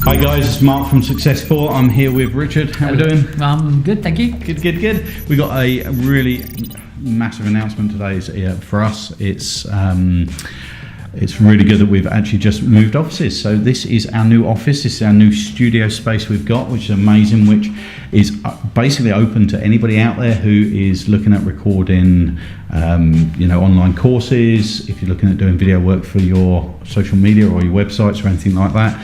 Hi guys, it's Mark from Successful. I'm here with Richard. How are we doing? I'm good, thank you. Good. We got a really massive announcement today. For us, it's really good that we've actually just moved offices. So this is our new office. This is our new studio space we've got, which is amazing, which is basically open to anybody out there who is looking at recording online courses. If you're looking at doing video work for your social media or your websites or anything like that,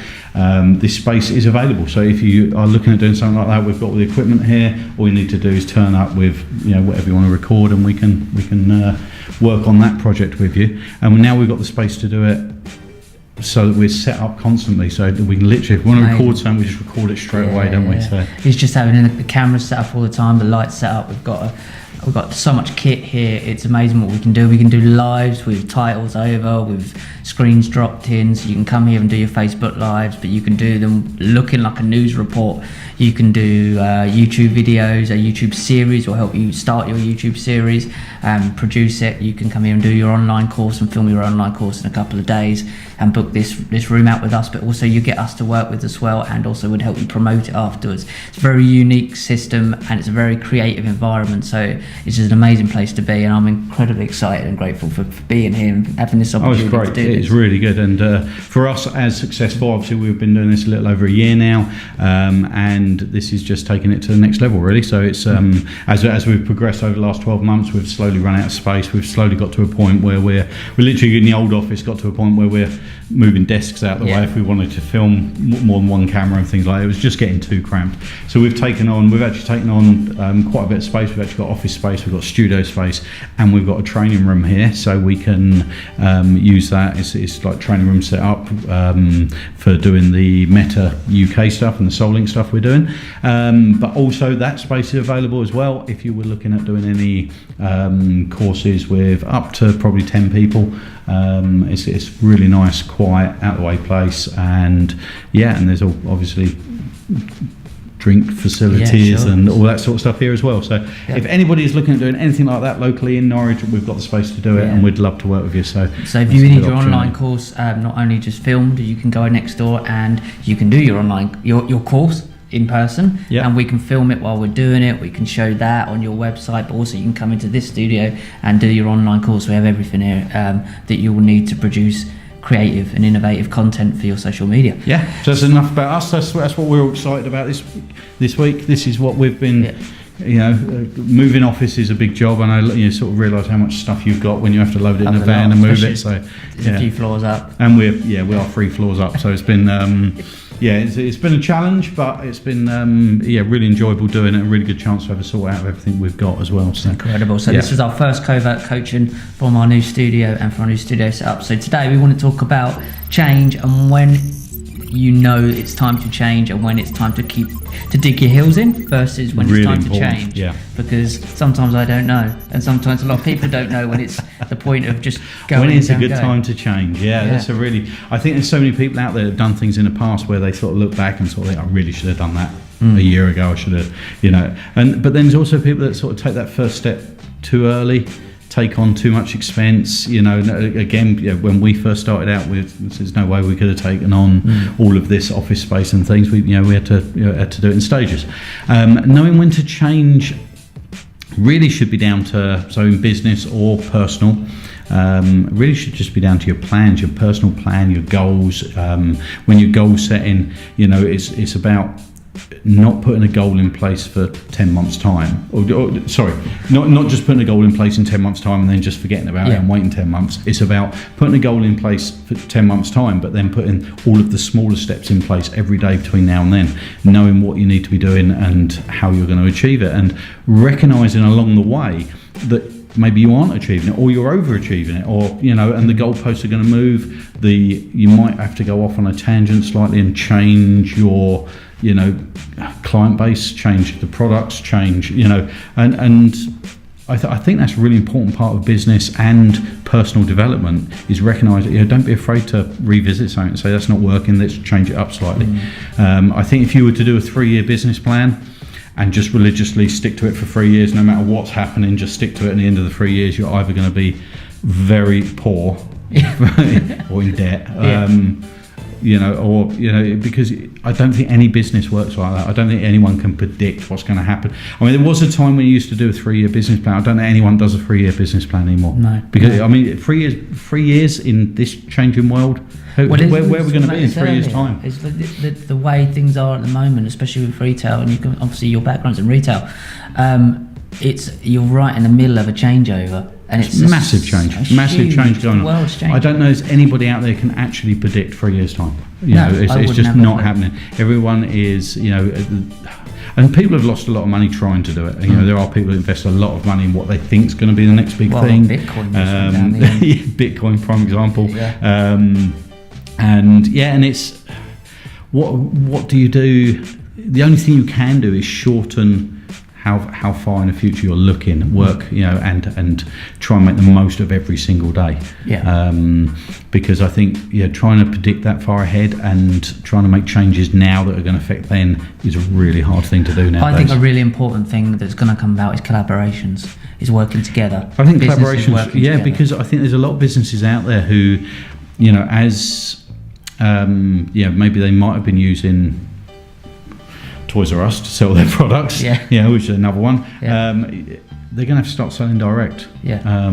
this space is available. So if you are looking at doing something like that, we've got all the equipment here. All you need to do is turn up with whatever you want to record, and we can work on that project with you. And now we've got the space to do it so that we're set up constantly, so that we can literally, if we want to record something, we just record it straight away, don't we? So it's just having the cameras set up all the time, the lights set up. We've got so much kit here. It's amazing what we can do. We can do lives with titles over, with screens dropped in, so you can come here and do your Facebook lives, but you can do them looking like a news report. You can do YouTube videos. A YouTube series will help you start your YouTube series, produce it. You can come here and do your online course and film your online course in a couple of days and book this room out with us, but also you get us to work with as well, and also would help you promote it afterwards. It's a very unique system and it's a very creative environment, so it's just an amazing place to be, and I'm incredibly excited and grateful for being here and having this opportunity it's great. To do this. It's really good, and for us as Successful, obviously we've been doing this a little over a year now, and this is just taking it to the next level, really. So it's as we've progressed over the last 12 months, we've slowly run out of space. We've slowly got to a point where we're literally in the old office, got to a point where we're moving desks out the way if we wanted to film more than one camera and things like that. It was just getting too cramped. So we've actually taken on quite a bit of space. We've actually got office space, we've got studio space, and we've got a training room here, so we can use that. It's like training room set up for doing the Meta UK stuff and the Soul Link stuff we're doing. But also that space is available as well if you were looking at doing any courses with up to probably 10 people. It's really nice, quiet, out of the way place, and there's obviously drink facilities and all that sort of stuff here as well. So if anybody is looking at doing anything like that locally in Norwich, we've got the space to do it, and we'd love to work with you. So if you need your online course not only just filmed, you can go next door and you can do your online your course in person, and we can film it while we're doing it. We can show that on your website, but also you can come into this studio and do your online course. We have everything here that you will need to produce creative and innovative content for your social media. So that's enough about us. That's what we're all excited about this week. This is what we've been moving office is a big job, and I sort of realise how much stuff you've got when you have to load it in a van and move it. So it's a few floors up, and we are 3 floors up. So it's been it's been a challenge, but it's been really enjoyable doing it. A really good chance to have a sort out of everything we've got as well. So incredible. So this is our first Covert coaching from our new studio and for our new studio setup. So today we want to talk about change and when you know it's time to change, and when it's time to dig your heels in versus when it's time to change. Because sometimes I don't know, and sometimes a lot of people don't know when it's the point of just going. When it's a good time to change. That's I think there's so many people out there that have done things in the past where they sort of look back and sort of think, I really should have done that a year ago. I should have, but then there's also people that sort of take that first step too early, take on too much expense. Again, when we first started out, there's no way we could have taken on all of this office space and things. We had to do it in stages. Knowing when to change really should be down to, so in business or personal, really should just be down to your plans, your personal plan, your goals. When you're goal setting, it's about not putting a goal in place for 10 months time, not just putting a goal in place in 10 months time and then just forgetting about it and waiting 10 months. It's about putting a goal in place for 10 months time, but then putting all of the smaller steps in place every day between now and then, knowing what you need to be doing and how you're going to achieve it, and recognizing along the way that maybe you aren't achieving it, or you're overachieving it, or and the goalposts are going to move. You might have to go off on a tangent slightly and change your client base, change the products, change and I think that's a really important part of business and personal development, is recognise that don't be afraid to revisit something and say that's not working, let's change it up slightly. I think if you were to do a 3-year business plan and just religiously stick to it for 3 years, no matter what's happening, just stick to it, at the end of the 3 years you're either going to be very poor or in debt, because I don't think any business works like that. I don't think anyone can predict what's going to happen. I mean, there was a time when you used to do a 3-year business plan. I don't think anyone does a 3-year business plan anymore. No. Because, I mean, 3 years in this changing world, where are we going to be in 3 years' time? It's the way things are at the moment, especially with retail, and you can, obviously your background's in retail. You're right in the middle of a changeover. And it's massive change going on. The world's changing. I don't know if anybody out there can actually predict 3 years' time. It's just not happening. Everyone is, and people have lost a lot of money trying to do it. There are people who invest a lot of money in what they think is going to be the next big thing. Bitcoin, Bitcoin, prime example. Yeah. And it's what do you do? The only thing you can do is shorten how far in the future you're looking, work, and try and make the most of every single day. Yeah. Because I think trying to predict that far ahead and trying to make changes now that are going to affect then is a really hard thing to do nowadays. I think a really important thing that's going to come about is collaborations, is working together. I think collaborations, because I think there's a lot of businesses out there who, maybe they might have been using Toys R Us to sell their products, which is another one. Yeah. They're going to have to start selling direct, Yeah.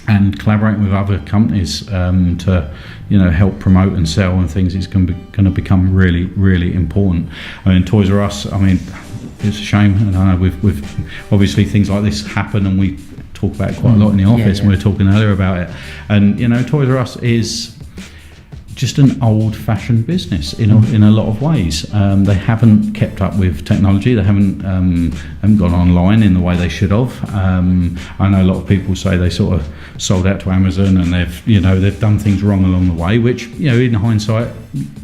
And collaborating with other companies to, help promote and sell and things is going to become really, really important. I mean, Toys R Us. I mean, it's a shame, and I know with obviously things like this happen, and we talk about it quite a lot in the office, and we were talking earlier about it. And Toys R Us is just an old-fashioned business in a lot of ways. They haven't kept up with technology. They haven't gone online in the way they should have. I know a lot of people say they sort of sold out to Amazon, and they've done things wrong along the way. Which in hindsight,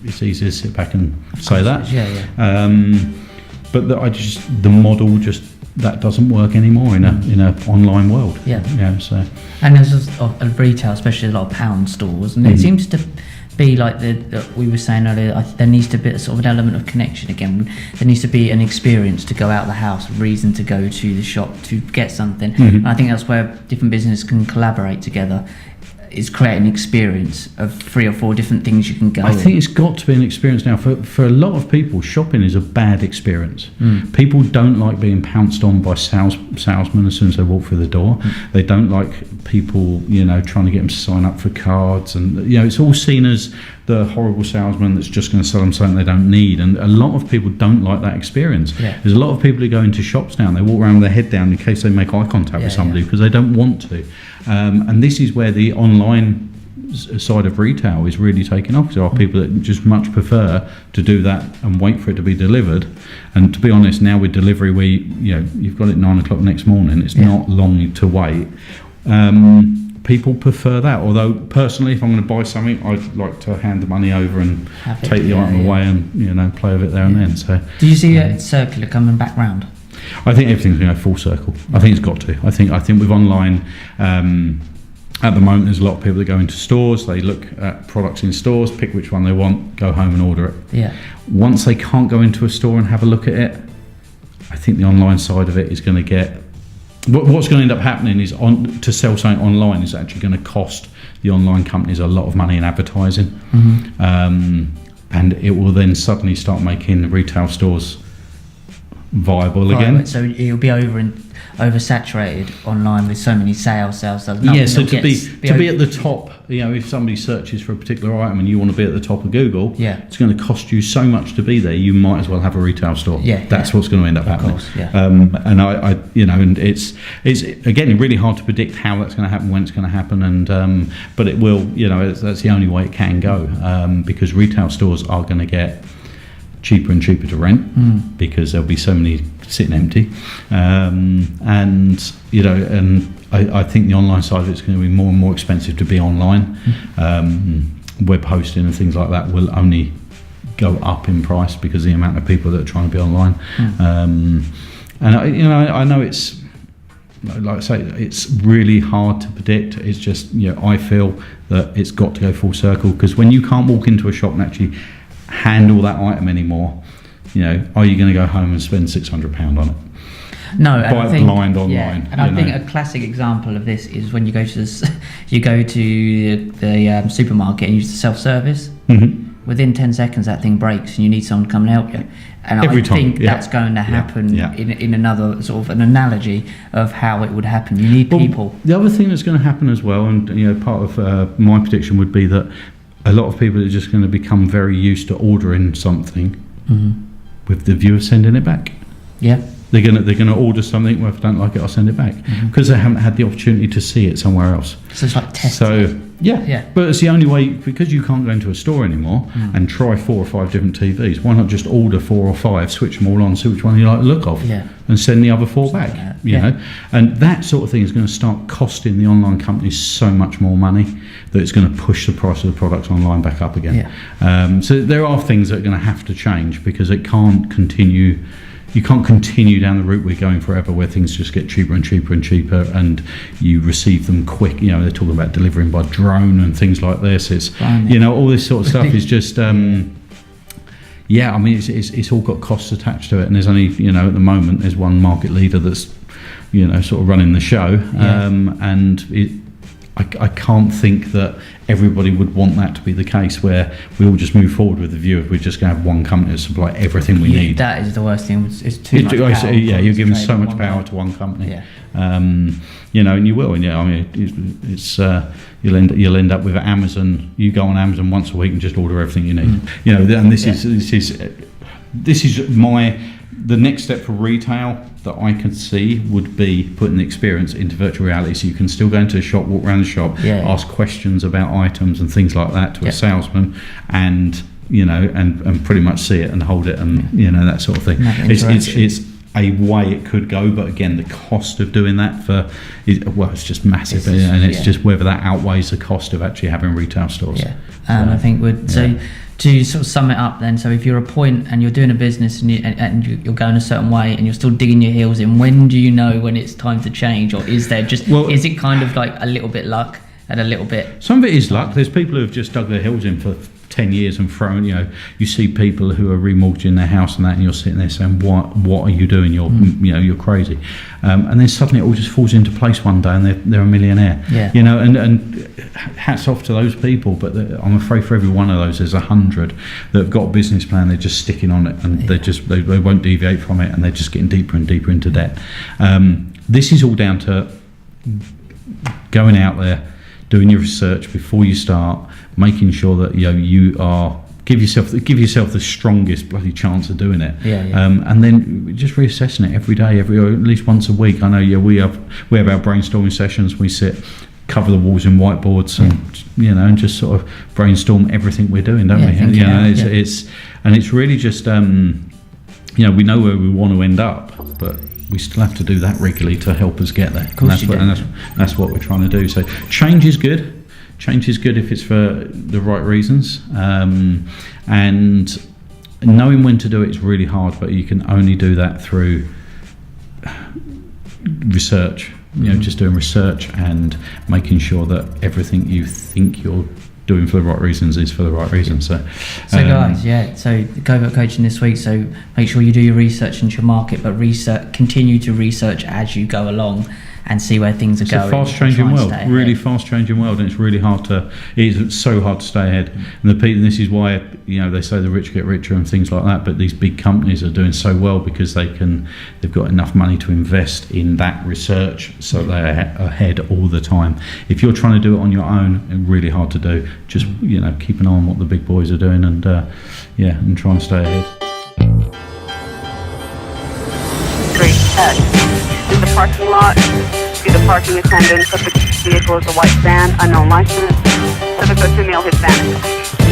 it's easy to sit back and say that. But the model just that doesn't work anymore in a online world. So and there's a retail, especially a lot of pound stores, and it seems to be like we were saying earlier, there needs to be a sort of an element of connection again. There needs to be an experience to go out of the house, a reason to go to the shop to get something. And I think that's where different businesses can collaborate together, is create an experience of 3 or 4 different things you can go I think it's got to be an experience now. For a lot of people, shopping is a bad experience. People don't like being pounced on by salesmen as soon as they walk through the door. They don't like people, trying to get them to sign up for cards, and it's all seen as the horrible salesman that's just going to sell them something they don't need. And a lot of people don't like that experience. There's a lot of people who go into shops now and they walk around with their head down in case they make eye contact with somebody because they don't want to. And this is where the online side of retail is really taking off. There are people that just much prefer to do that and wait for it to be delivered. And to be honest, now with delivery, where you've got it 9 o'clock the next morning, it's not long to wait. People prefer that. Although personally, if I'm going to buy something, I'd like to hand the money over and take the item away and play with it there and then. So, do you see it circular coming back round? I think everything's going to go full circle. I think it's got to. I think with online, at the moment, there's a lot of people that go into stores. They look at products in stores, pick which one they want, go home and order it. Once they can't go into a store and have a look at it, I think the online side of it is going to get. What's going to end up happening is to sell something online is actually going to cost the online companies a lot of money in advertising, and it will then suddenly start making retail stores viable again. So it'll be oversaturated online with so many sales. So to be at the top, if somebody searches for a particular item and you want to be at the top of Google, it's going to cost you so much to be there. You might as well have a retail store. That's what's going to end up happening. Course, and I and it's again really hard to predict how that's going to happen, when it's going to happen, and but it will. That's the only way it can go, because retail stores are going to get cheaper and cheaper to rent because there'll be so many sitting empty, and I think the online side of it's going to be more and more expensive to be online. Web hosting and things like that will only go up in price because of the amount of people that are trying to be online. And I know it's, like I say, it's really hard to predict. It's just I feel that it's got to go full circle, because when you can't walk into a shop and actually handle that item anymore, are you going to go home and spend £600 on it? No, buy it blind online. And I think a classic example of this is when you go to the supermarket and use the self-service. within 10 seconds that thing breaks and you need someone to come and help you. And Every I time, think that's going to happen in another sort of an analogy of how it would happen. You need people. The other thing that's going to happen as well, and part of my prediction would be that a lot of people are just going to become very used to ordering something with the view of sending it back. Yeah. They're gonna order something. Well, if I don't like it, I'll send it back because they haven't had the opportunity to see it somewhere else. So it's like testing. So yeah. But it's the only way, because you can't go into a store anymore and try 4 or 5 different TVs. Why not just order 4 or 5, switch them all on, see which one you like the look of, and send the other 4 back. You know, and that sort of thing is going to start costing the online companies so much more money that it's going to push the price of the products online back up again. So there are things that are going to have to change because it can't continue. You can't continue down the route we're going forever, where things just get cheaper and cheaper and cheaper, and you receive them quick. They're talking about delivering by drone and things like this. It's all this sort of stuff is just I mean, it's all got costs attached to it, and there's only at the moment there's one market leader that's sort of running the show, and I can't think that everybody would want that to be the case, where we all just move forward with the view of we're just going to have one company to supply everything we need. That is the worst thing. It's too much power. You're giving so much power to one company. And you will. And I mean, it's you'll end up with Amazon. You go on Amazon once a week and just order everything you need. And this is the next step for retail that I could see would be putting the experience into virtual reality, so you can still go into a shop, walk around the shop, ask questions about items and things like that to a salesman, and and pretty much see it and hold it and that sort of thing. It's a way it could go, but again, the cost of doing that it's just massive, and it's just whether that outweighs the cost of actually having retail stores. I think to sort of sum it up then, so if you're a point and you're doing a business and you're going a certain way and you're still digging your heels in, when do you know when it's time to change? Or is there is it kind of like a little bit luck and a little bit... Some of it is luck. There's people who have just dug their heels in for 10 years and thrown, you see people who are remortgaging their house and that, and you're sitting there saying, what are you doing? You're crazy. And then suddenly it all just falls into place one day and they're a millionaire. And hats off to those people, but I'm afraid for every one of those there's 100 that have got a business plan, they're just sticking on it, and they won't deviate from it, and they're just getting deeper and deeper into debt. This is all down to going out there, doing your research before you start, making sure that you are give yourself the strongest bloody chance of doing it, and then just reassessing it every day, or at least once a week. I know we have our brainstorming sessions. We cover the walls in whiteboards and and just sort of brainstorm everything we're doing, don't we? It's really just we know where we want to end up, but we still have to do that regularly to help us get there. That's what we're trying to do. So change is good. Change is good if it's for the right reasons, and knowing when to do it is really hard, but you can only do that through research. Just doing research and making sure that everything you think you're doing for the right reasons is for the right reasons. So guys, so Covert coaching this week, so make sure you do your research into your market, but continue to research as you go along and see where things are going. It's a fast-changing world, really fast-changing world, and it's really it's so hard to stay ahead. And this is why they say the rich get richer and things like that. But these big companies are doing so well because they've got enough money to invest in that research, so they're ahead all the time. If you're trying to do it on your own, it's really hard to do. Just keep an eye on what the big boys are doing, and and try and stay ahead. In the parking lot, see the parking attendant, suspect vehicle is a white van, unknown license. Suspect female Hispanic.